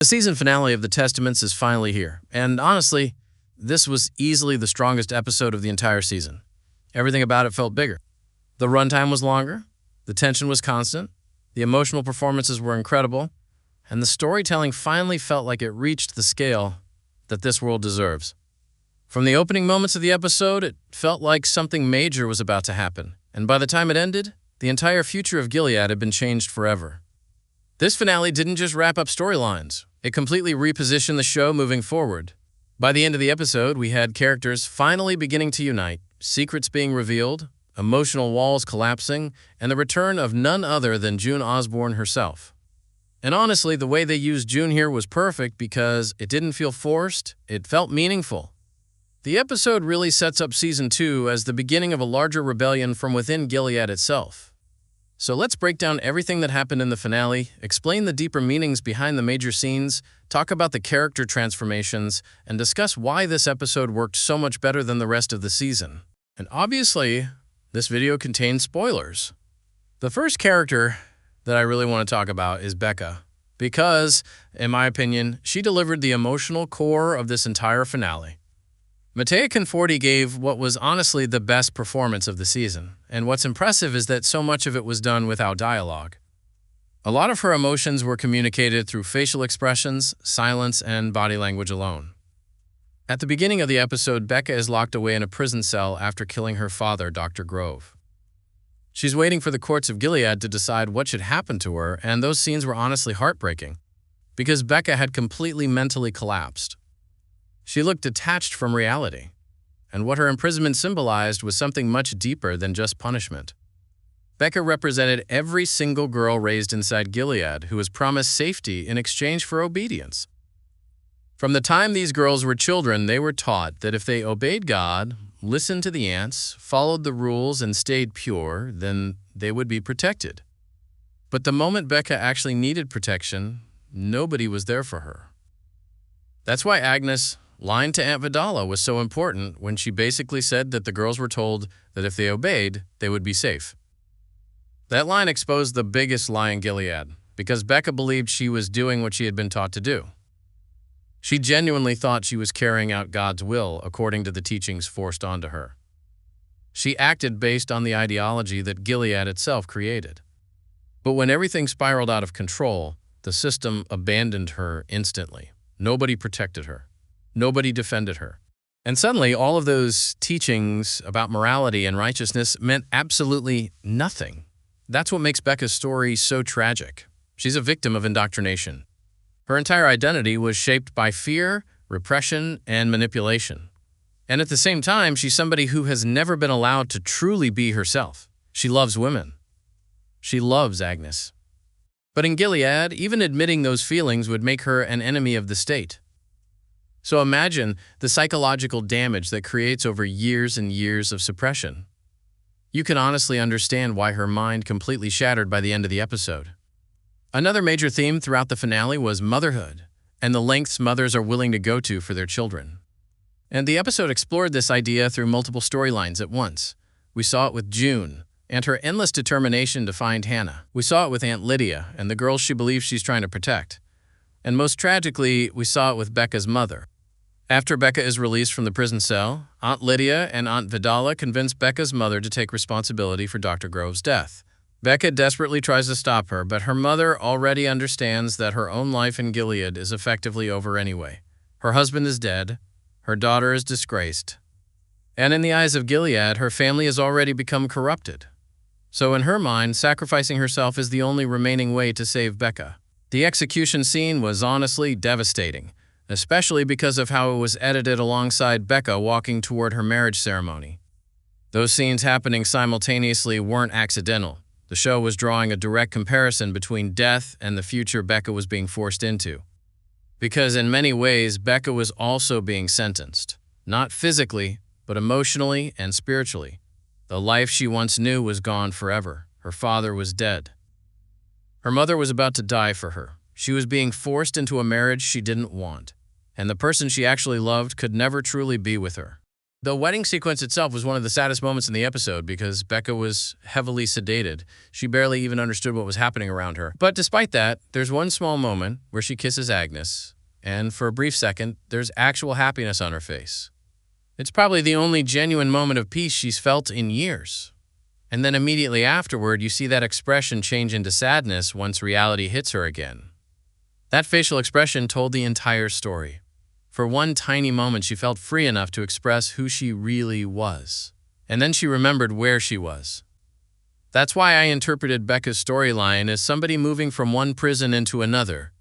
The season finale of The Testaments is finally here, and honestly, this was easily the strongest episode of the entire season. Everything about it felt bigger. The runtime was longer, the tension was constant, the emotional performances were incredible, and the storytelling finally felt like it reached the scale that this world deserves. From the opening moments of the episode, it felt like something major was about to happen, and by the time it ended, the entire future of Gilead had been changed forever. This finale didn't just wrap up storylines, it completely repositioned the show moving forward. By the end of the episode, we had characters finally beginning to unite, secrets being revealed, emotional walls collapsing, and the return of none other than June Osborne herself. And honestly, the way they used June here was perfect because it didn't feel forced, it felt meaningful. The episode really sets up Season 2 as the beginning of a larger rebellion from within Gilead itself. So let's break down everything that happened in the finale, explain the deeper meanings behind the major scenes, talk about the character transformations, and discuss why this episode worked so much better than the rest of the season. And obviously, this video contains spoilers. The first character that I really want to talk about is Becca, because, in my opinion, she delivered the emotional core of this entire finale. Matea Conforti gave what was honestly the best performance of the season, and what's impressive is that so much of it was done without dialogue. A lot of her emotions were communicated through facial expressions, silence, and body language alone. At the beginning of the episode, Becca is locked away in a prison cell after killing her father, Dr. Grove. She's waiting for the courts of Gilead to decide what should happen to her, and those scenes were honestly heartbreaking, because Becca had completely mentally collapsed. She looked detached from reality, and what her imprisonment symbolized was something much deeper than just punishment. Becca represented every single girl raised inside Gilead who was promised safety in exchange for obedience. From the time these girls were children, they were taught that if they obeyed God, listened to the ants, followed the rules, and stayed pure, then they would be protected. But the moment Becca actually needed protection, nobody was there for her. That's why Agnes' line to Aunt Vidala was so important when she basically said that the girls were told that if they obeyed, they would be safe. That line exposed the biggest lie in Gilead, because Becca believed she was doing what she had been taught to do. She genuinely thought she was carrying out God's will according to the teachings forced onto her. She acted based on the ideology that Gilead itself created. But when everything spiraled out of control, the system abandoned her instantly. Nobody protected her. Nobody defended her. And suddenly, all of those teachings about morality and righteousness meant absolutely nothing. That's what makes Becca's story so tragic. She's a victim of indoctrination. Her entire identity was shaped by fear, repression, and manipulation. And at the same time, she's somebody who has never been allowed to truly be herself. She loves women. She loves Agnes. But in Gilead, even admitting those feelings would make her an enemy of the state. So imagine the psychological damage that creates over years and years of suppression. You can honestly understand why her mind completely shattered by the end of the episode. Another major theme throughout the finale was motherhood, and the lengths mothers are willing to go to for their children. And the episode explored this idea through multiple storylines at once. We saw it with June and her endless determination to find Hannah. We saw it with Aunt Lydia and the girls she believes she's trying to protect. And most tragically, we saw it with Becca's mother. After Becca is released from the prison cell, Aunt Lydia and Aunt Vidala convince Becca's mother to take responsibility for Dr. Grove's death. Becca desperately tries to stop her, but her mother already understands that her own life in Gilead is effectively over anyway. Her husband is dead, her daughter is disgraced, and in the eyes of Gilead, her family has already become corrupted. So in her mind, sacrificing herself is the only remaining way to save Becca. The execution scene was honestly devastating, especially because of how it was edited alongside Becca walking toward her marriage ceremony. Those scenes happening simultaneously weren't accidental. The show was drawing a direct comparison between death and the future Becca was being forced into. Because in many ways, Becca was also being sentenced, not physically, but emotionally and spiritually. The life she once knew was gone forever. Her father was dead. Her mother was about to die for her. She was being forced into a marriage she didn't want, and the person she actually loved could never truly be with her. The wedding sequence itself was one of the saddest moments in the episode because Becca was heavily sedated. She barely even understood what was happening around her. But despite that, there's one small moment where she kisses Agnes, and for a brief second, there's actual happiness on her face. It's probably the only genuine moment of peace she's felt in years. And then immediately afterward, you see that expression change into sadness once reality hits her again. That facial expression told the entire story. For one tiny moment, she felt free enough to express who she really was. And then she remembered where she was. That's why I interpreted Becca's storyline as somebody moving from one prison into another.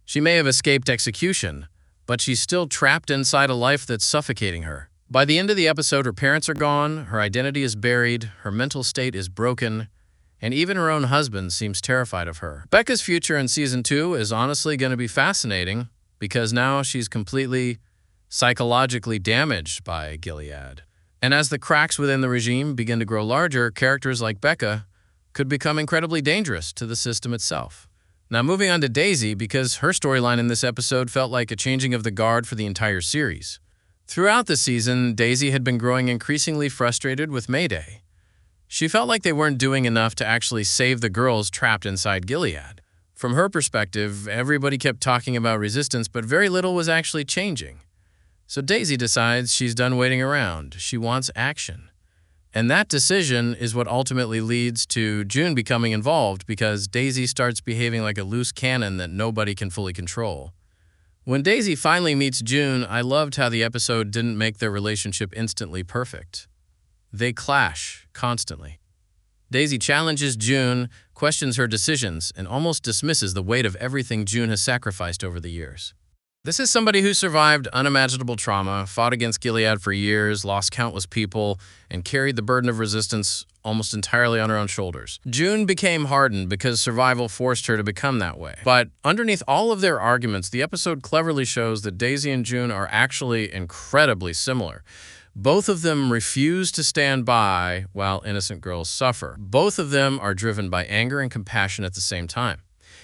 She may have escaped execution, but she's still trapped inside a life that's suffocating her. By the end of the episode, her parents are gone, her identity is buried, her mental state is broken, and even her own husband seems terrified of her. Becca's future in Season 2 is honestly going to be fascinating, because now she's completely psychologically damaged by Gilead. And as the cracks within the regime begin to grow larger, characters like Becca could become incredibly dangerous to the system itself. Now moving on to Daisy, because her storyline in this episode felt like a changing of the guard for the entire series. Throughout the season, Daisy had been growing increasingly frustrated with Mayday. She felt like they weren't doing enough to actually save the girls trapped inside Gilead. From her perspective, everybody kept talking about resistance, but very little was actually changing. So Daisy decides she's done waiting around. She wants action. And that decision is what ultimately leads to June becoming involved because Daisy starts behaving like a loose cannon that nobody can fully control. When Daisy finally meets June, I loved how the episode didn't make their relationship instantly perfect. They clash constantly. Daisy challenges June, questions her decisions, and almost dismisses the weight of everything June has sacrificed over the years. This is somebody who survived unimaginable trauma, fought against Gilead for years, lost countless people, and carried the burden of resistance almost entirely on her own shoulders. June became hardened because survival forced her to become that way. But underneath all of their arguments, the episode cleverly shows that Daisy and June are actually incredibly similar. Both of them refuse to stand by while innocent girls suffer. Both of them are driven by anger and compassion at the same time.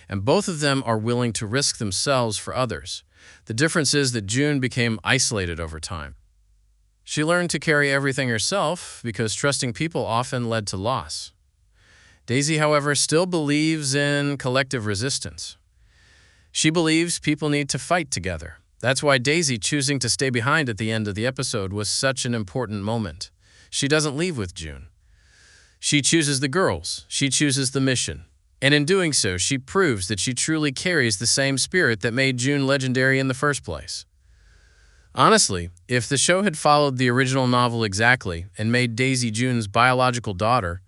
And both of them are willing to risk themselves for others. The difference is that June became isolated over time. She learned to carry everything herself because trusting people often led to loss. Daisy, however, still believes in collective resistance. She believes people need to fight together. That's why Daisy choosing to stay behind at the end of the episode was such an important moment. She doesn't leave with June. She chooses the girls. She chooses the mission. And in doing so, she proves that she truly carries the same spirit that made June legendary in the first place. Honestly, if the show had followed the original novel exactly and made Daisy June's biological daughter,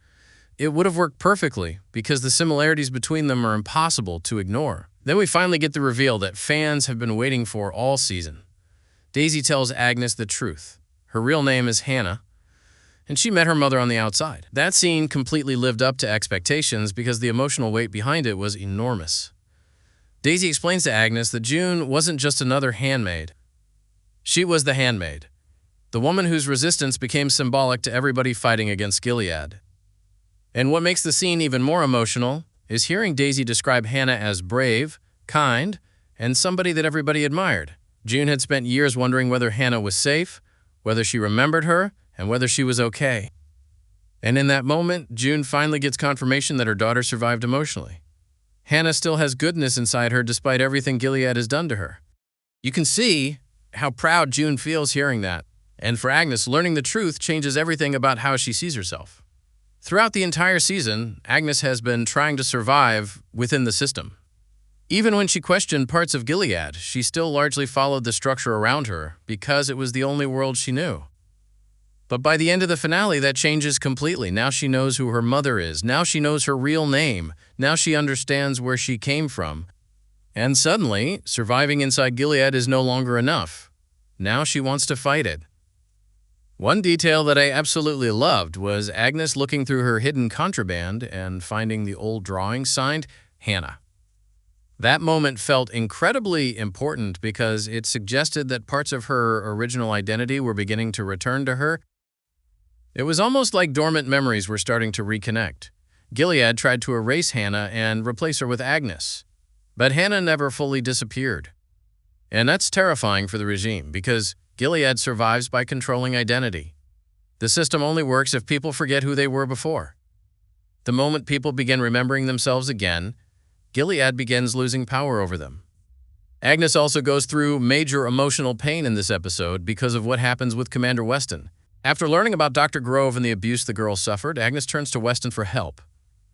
it would have worked perfectly because the similarities between them are impossible to ignore. Then we finally get the reveal that fans have been waiting for all season. Daisy tells Agnes the truth. Her real name is Hannah, and she met her mother on the outside. That scene completely lived up to expectations because the emotional weight behind it was enormous. Daisy explains to Agnes that June wasn't just another handmaid. She was the handmaid, the woman whose resistance became symbolic to everybody fighting against Gilead. And what makes the scene even more emotional is hearing Daisy describe Hannah as brave, kind, and somebody that everybody admired. June had spent years wondering whether Hannah was safe, whether she remembered her, and whether she was okay. And in that moment, June finally gets confirmation that her daughter survived emotionally. Hannah still has goodness inside her despite everything Gilead has done to her. You can see how proud June feels hearing that. And for Agnes, learning the truth changes everything about how she sees herself. Throughout the entire season, Agnes has been trying to survive within the system. Even when she questioned parts of Gilead, she still largely followed the structure around her because it was the only world she knew. But by the end of the finale, that changes completely. Now she knows who her mother is. Now she knows her real name. Now she understands where she came from. And suddenly, surviving inside Gilead is no longer enough. Now she wants to fight it. One detail that I absolutely loved was Agnes looking through her hidden contraband and finding the old drawing signed Hannah. That moment felt incredibly important because it suggested that parts of her original identity were beginning to return to her. It was almost like dormant memories were starting to reconnect. Gilead tried to erase Hannah and replace her with Agnes. But Hannah never fully disappeared. And that's terrifying for the regime because Gilead survives by controlling identity. The system only works if people forget who they were before. The moment people begin remembering themselves again, Gilead begins losing power over them. Agnes also goes through major emotional pain in this episode because of what happens with Commander Weston. After learning about Dr. Grove and the abuse the girl suffered, Agnes turns to Weston for help.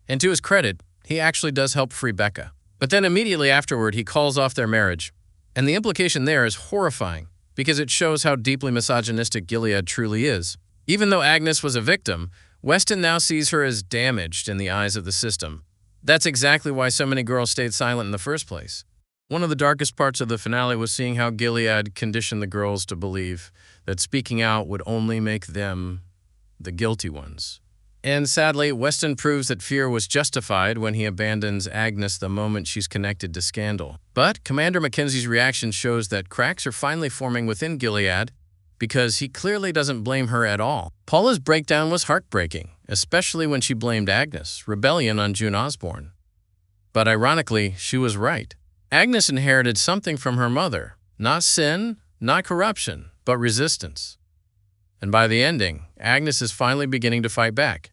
And to his credit, he actually does help free Becca. But then immediately afterward, he calls off their marriage. And the implication there is horrifying because it shows how deeply misogynistic Gilead truly is. Even though Agnes was a victim, Weston now sees her as damaged in the eyes of the system. That's exactly why so many girls stayed silent in the first place. One of the darkest parts of the finale was seeing how Gilead conditioned the girls to believe that speaking out would only make them the guilty ones. And sadly, Weston proves that fear was justified when he abandons Agnes the moment she's connected to scandal. But Commander Mackenzie's reaction shows that cracks are finally forming within Gilead because he clearly doesn't blame her at all. Paula's breakdown was heartbreaking, especially when she blamed Agnes' rebellion on June Osborne. But ironically, she was right. Agnes inherited something from her mother. Not sin, not corruption, but resistance. And by the ending, Agnes is finally beginning to fight back.